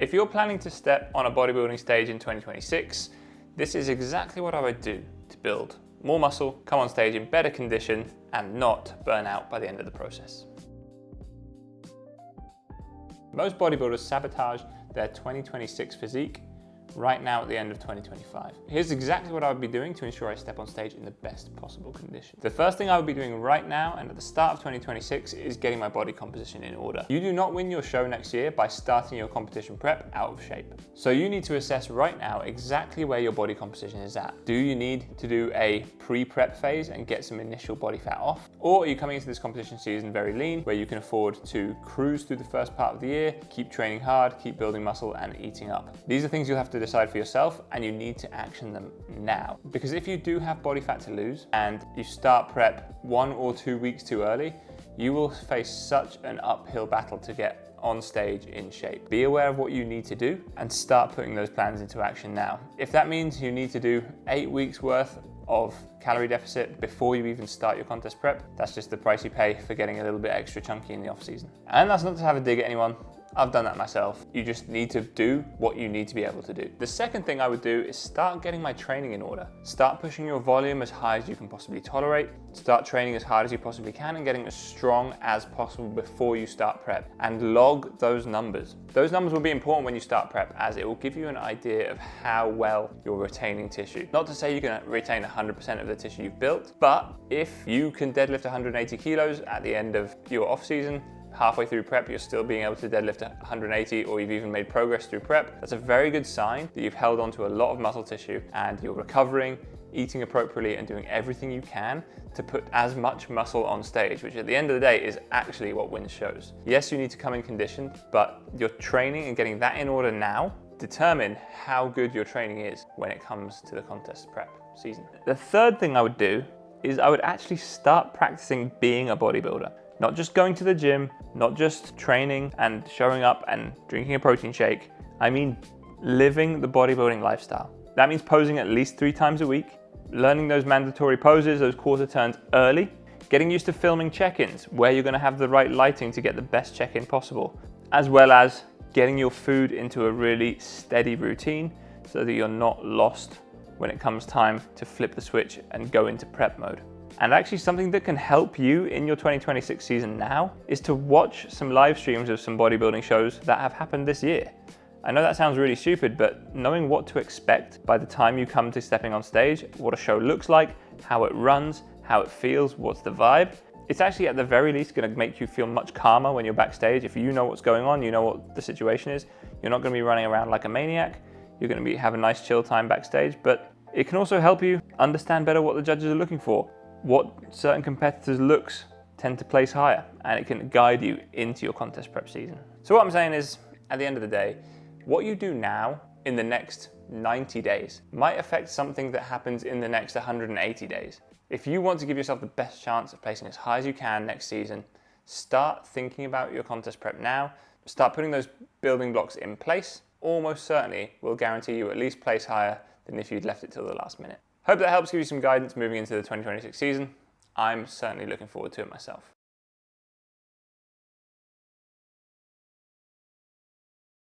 If you're planning to step on a bodybuilding stage in 2026, this is exactly what I would do to build more muscle, come on stage in better condition, and not burn out by the end of the process. Most bodybuilders sabotage their 2026 physique right now at the end of 2025. Here's exactly what I would be doing to ensure I step on stage in the best possible condition. The first thing I would be doing right now and at the start of 2026 is getting my body composition in order. You do not win your show next year by starting your competition prep out of shape. So you need to assess right now exactly where your body composition is at. Do you need to do a pre-prep phase and get some initial body fat off? Or are you coming into this competition season very lean, where you can afford to cruise through the first part of the year, keep training hard, keep building muscle and eating up? These are things you'll have to decide for yourself, and you need to action them now. Because if you do have body fat to lose and you start prep 1 or 2 weeks too early, you will face such an uphill battle to get on stage in shape. Be aware of what you need to do and start putting those plans into action now. If that means you need to do 8 weeks worth of calorie deficit before you even start your contest prep, that's just the price you pay for getting a little bit extra chunky in the off season. And that's not to have a dig at anyone. I've done that myself. You just need to do what you need to be able to do. The second thing I would do is start getting my training in order. Start pushing your volume as high as you can possibly tolerate. Start training as hard as you possibly can and getting as strong as possible before you start prep. And log those numbers. Those numbers will be important when you start prep, as it will give you an idea of how well you're retaining tissue. Not to say you can retain 100% of the tissue you've built, but if you can deadlift 180 kilos at the end of your off season, halfway through prep, you're still being able to deadlift 180, or you've even made progress through prep, that's a very good sign that you've held onto a lot of muscle tissue and you're recovering, eating appropriately, and doing everything you can to put as much muscle on stage, which at the end of the day is actually what wins shows. Yes, you need to come in conditioned, but your training and getting that in order now determine how good your training is when it comes to the contest prep season. The third thing I would do is I would actually start practicing being a bodybuilder. Not just going to the gym, not just training and showing up and drinking a protein shake. I mean living the bodybuilding lifestyle. That means posing at least 3 times a week, learning those mandatory poses, those quarter turns early, getting used to filming check-ins where you're gonna have the right lighting to get the best check-in possible, as well as getting your food into a really steady routine so that you're not lost when it comes time to flip the switch and go into prep mode. And actually something that can help you in your 2026 season now is to watch some live streams of some bodybuilding shows that have happened this year. I know that sounds really stupid, but knowing what to expect by the time you come to stepping on stage, what a show looks like, how it runs, how it feels, what's the vibe, it's actually at the very least going to make you feel much calmer when you're backstage. If you know what's going on, you know what the situation is, you're not going to be running around like a maniac, you're going to have a nice chill time backstage, but it can also help you understand better what the judges are looking for, what certain competitors' looks tend to place higher, and it can guide you into your contest prep season. So what I'm saying is, at the end of the day, what you do now in the next 90 days might affect something that happens in the next 180 days. If you want to give yourself the best chance of placing as high as you can next season, start thinking about your contest prep now, start putting those building blocks in place. Almost certainly will guarantee you at least place higher than if you'd left it till the last minute. Hope that helps give you some guidance moving into the 2026 season. I'm certainly looking forward to it myself.